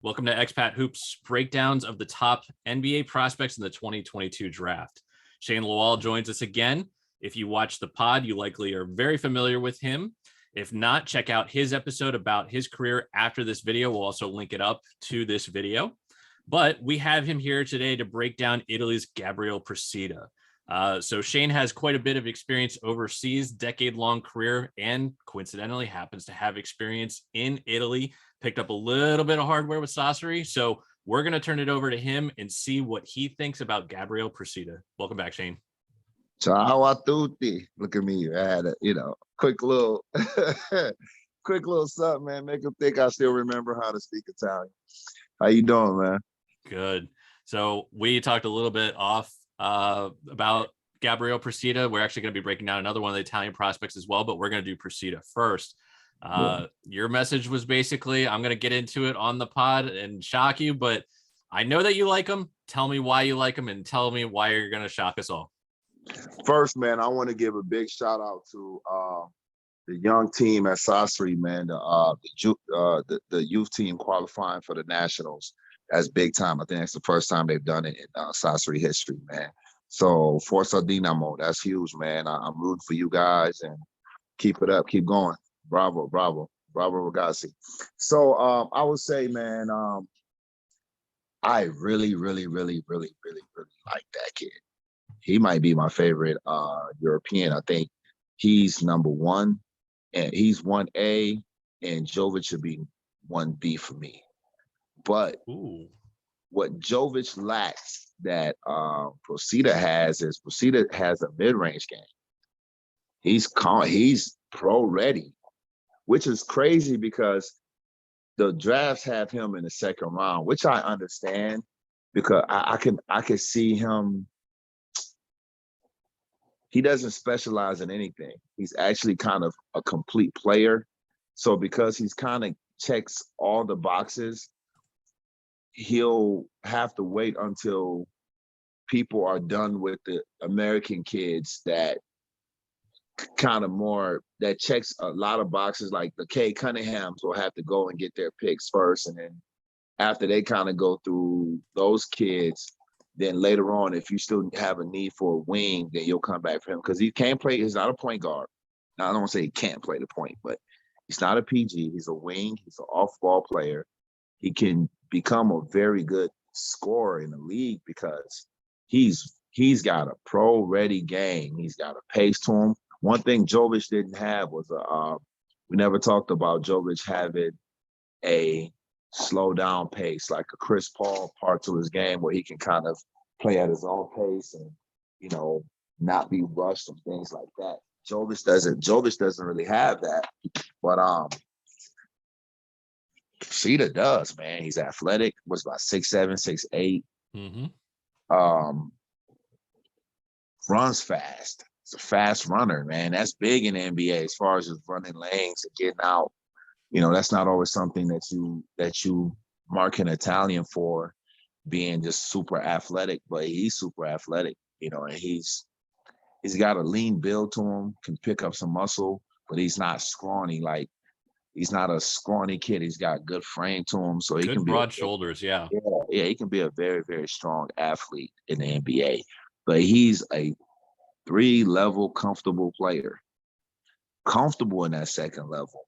Welcome to Expat Hoops breakdowns of the top NBA prospects in the 2022 draft. Shane Lawal joins us again. If you watch the pod, you likely are very familiar with him. If not, check out his episode about his career after this video. We'll also link it up to this video. But we have him here today to break down Italy's Gabriele Procida. So Shane has quite a bit of experience overseas, decade-long career, and coincidentally happens to have experience in Italy. Picked up a little bit of hardware with Sassari. So we're going to turn it over to him and see what he thinks about Gabriele Procida. Welcome back, Shane. Ciao a tutti. Look at me. I had a, quick little something, man. Make them think I still remember how to speak Italian. How you doing, man? Good. So we talked a little bit off about Gabriele Procida. We're actually going to be breaking down another one of the Italian prospects as well, but we're going to do Procida first. Your message was basically, I'm going to get into it on the pod and shock you, but I know that you like him. Tell me why you like him and tell me why you're going to shock us all. First, man, I want to give a big shout out to the young team at Sassari, man, the youth team qualifying for the Nationals. That's big time. I think that's the first time they've done it in Sassari history, man. So Forza Dinamo, that's huge, man. I'm rooting for you guys and keep it up, keep going. Bravo, ragazzi. So I would say, man, I really like that kid. He might be my favorite European. I think he's number one, and he's 1A, and Jovic should be 1B for me. But what Jovic lacks that Procida has is Procida has a mid-range game. He's pro ready, which is crazy because the drafts have him in the second round, which I understand because I can see him. He doesn't specialize in anything. He's actually kind of a complete player. So because he's kind of checks all the boxes, he'll have to wait until people are done with the American kids that kind of more that checks a lot of boxes, like the K Cunninghams will have to go and get their picks first. And then after they kind of go through those kids, then later on, if you still have a need for a wing, then you'll come back for him because he can't play. He's not a point guard. Now, I don't want to say he can't play the point, but he's not a PG. He's a wing. He's an off-ball player. He can become a very good scorer in the league because he's got a pro-ready game. He's got a pace to him. One thing Jovic didn't have was we never talked about Jovic having a slow down pace, like a Chris Paul part to his game where he can kind of play at his own pace and, not be rushed and things like that. Jovic doesn't really have that. But Procida does, man. He's athletic, was about 6'7", 6'8". Mm-hmm. Runs fast. He's a fast runner, man. That's big in the NBA as far as just running lanes and getting out. That's not always something that you mark an Italian for being just super athletic, but he's super athletic, and he's got a lean build to him, can pick up some muscle, but he's not scrawny. Like, he's not a scrawny kid. He's got good frame to him. So he good can be broad shoulders. Yeah. Yeah. He can be a very, very strong athlete in the NBA, but he's a 3-level comfortable player, comfortable in that second level.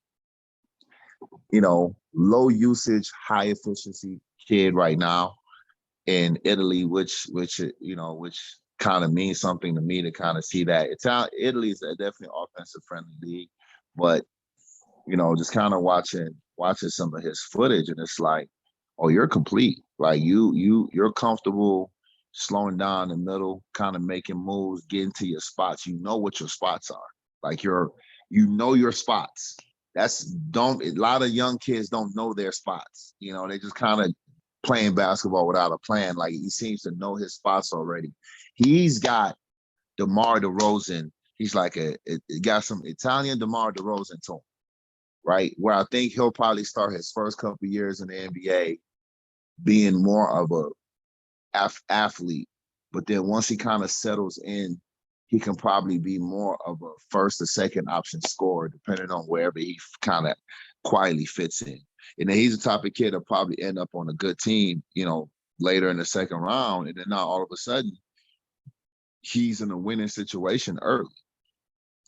Low usage, high efficiency kid right now in Italy, which kind of means something to me to kind of see that. Italy is a definitely offensive friendly league, but just kind of watching some of his footage, and it's like, oh, you're complete. Like you're comfortable slowing down in the middle, kind of making moves, getting to your spots. You know what your spots are. Like your spots. A lot of young kids don't know their spots. They just kind of playing basketball without a plan. Like, he seems to know his spots already. He's got DeMar DeRozan. He's like got some Italian DeMar DeRozan to him, right? Where I think he'll probably start his first couple of years in the NBA being more of a athlete. But then once he kind of settles in, he can probably be more of a first or second option scorer, depending on wherever he kind of quietly fits in. And then he's the type of kid that'll probably end up on a good team, later in the second round. And then now all of a sudden, he's in a winning situation early.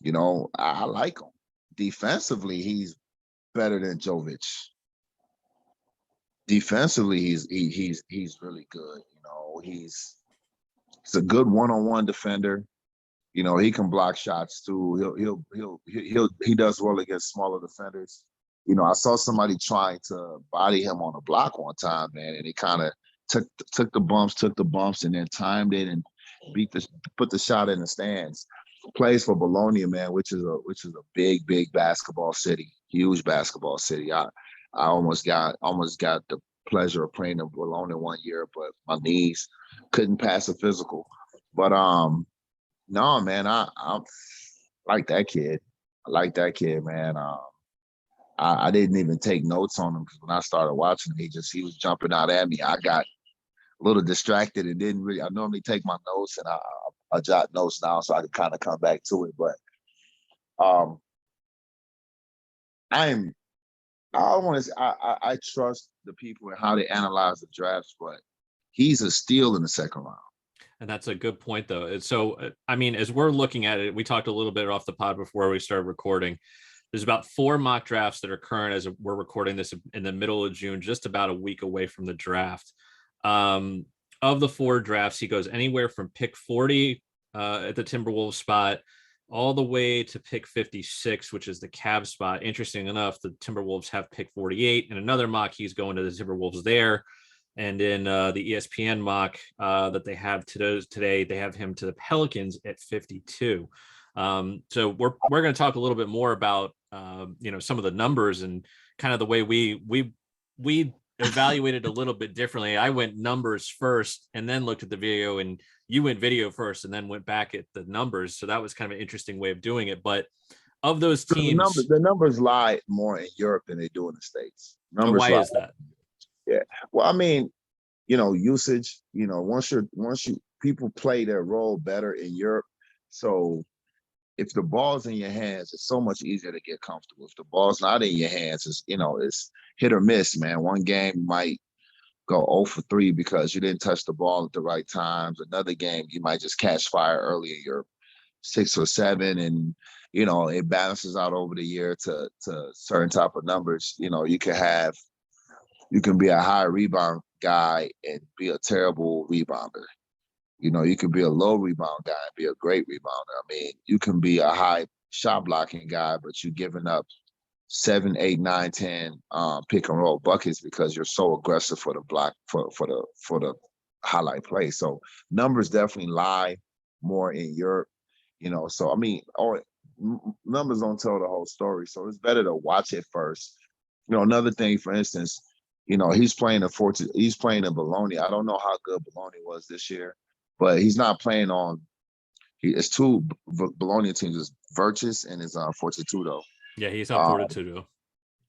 I like him. Defensively, he's better than Jovic. Defensively, he's really good. He's a good one-on-one defender. He can block shots too. He does well against smaller defenders. I saw somebody trying to body him on a block one time, man, and he kind of took the bumps, and then timed it and put the shot in the stands. Plays for Bologna, man, which is a big basketball city, huge basketball city. I almost got the pleasure of playing in Bologna one year, but my knees couldn't pass a physical. But no, man, I like that kid. I like that kid, man. I didn't even take notes on him because when I started watching him, he was jumping out at me. I got a little distracted and didn't really. I normally take my notes and I jot notes now so I can kind of come back to it. But I trust the people and how they analyze the drafts, but he's a steal in the second round. And that's a good point, though. So, I mean, as we're looking at it, we talked a little bit off the pod before we started recording. There's about 4 mock drafts that are current as we're recording this in the middle of June, just about a week away from the draft. Of the 4 drafts, he goes anywhere from pick 40 at the Timberwolves spot all the way to pick 56, which is the Cavs spot. Interesting enough, the Timberwolves have pick 48. In another mock, he's going to the Timberwolves there. And in the ESPN mock that they have today, they have him to the Pelicans at 52. So we're going to talk a little bit more about some of the numbers and kind of the way we evaluated a little bit differently. I went numbers first and then looked at the video, and you went video first and then went back at the numbers. So that was kind of an interesting way of doing it. But of those teams, the numbers lie more in Europe than they do in the States. Why is that? Yeah. Well, I mean, usage, once people play their role better in Europe. So if the ball's in your hands, it's so much easier to get comfortable. If the ball's not in your hands, it's hit or miss, man. One game you might go 0 for 3 because you didn't touch the ball at the right times. Another game you might just catch fire early in your 6 or 7, and it balances out over the year to certain type of numbers. You can be a high rebound guy and be a terrible rebounder. You can be a low rebound guy and be a great rebounder. I mean, you can be a high shot blocking guy, but you're giving up 7, 8, 9, 10 pick and roll buckets because you're so aggressive for the block for the highlight play. So numbers definitely lie more in Europe. So I mean, numbers don't tell the whole story. So it's better to watch it first. Another thing, for instance, he's playing in Bologna. I don't know how good Bologna was this year, but he's not playing on. It's 2 Bologna teams. It's Virtus and it's Fortitudo. Yeah, he's on Fortitudo.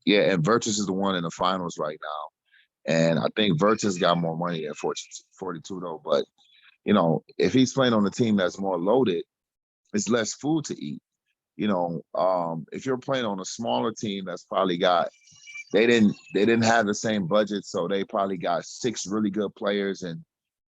Yeah, and Virtus is the one in the finals right now, and I think Virtus got more money than Fortitudo. But if he's playing on a team that's more loaded, it's less food to eat. If you're playing on a smaller team that's probably got. They didn't have the same budget, so they probably got 6 really good players and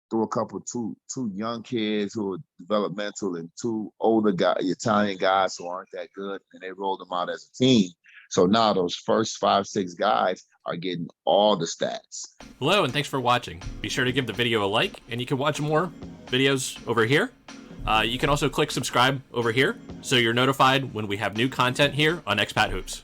threw a couple two young kids who are developmental and 2 older Italian guys who aren't that good, and they rolled them out as a team. So now those first 5, 6 guys are getting all the stats. Hello, and thanks for watching. Be sure to give the video a like, and you can watch more videos over here. You can also click subscribe over here so you're notified when we have new content here on Expat Hoops.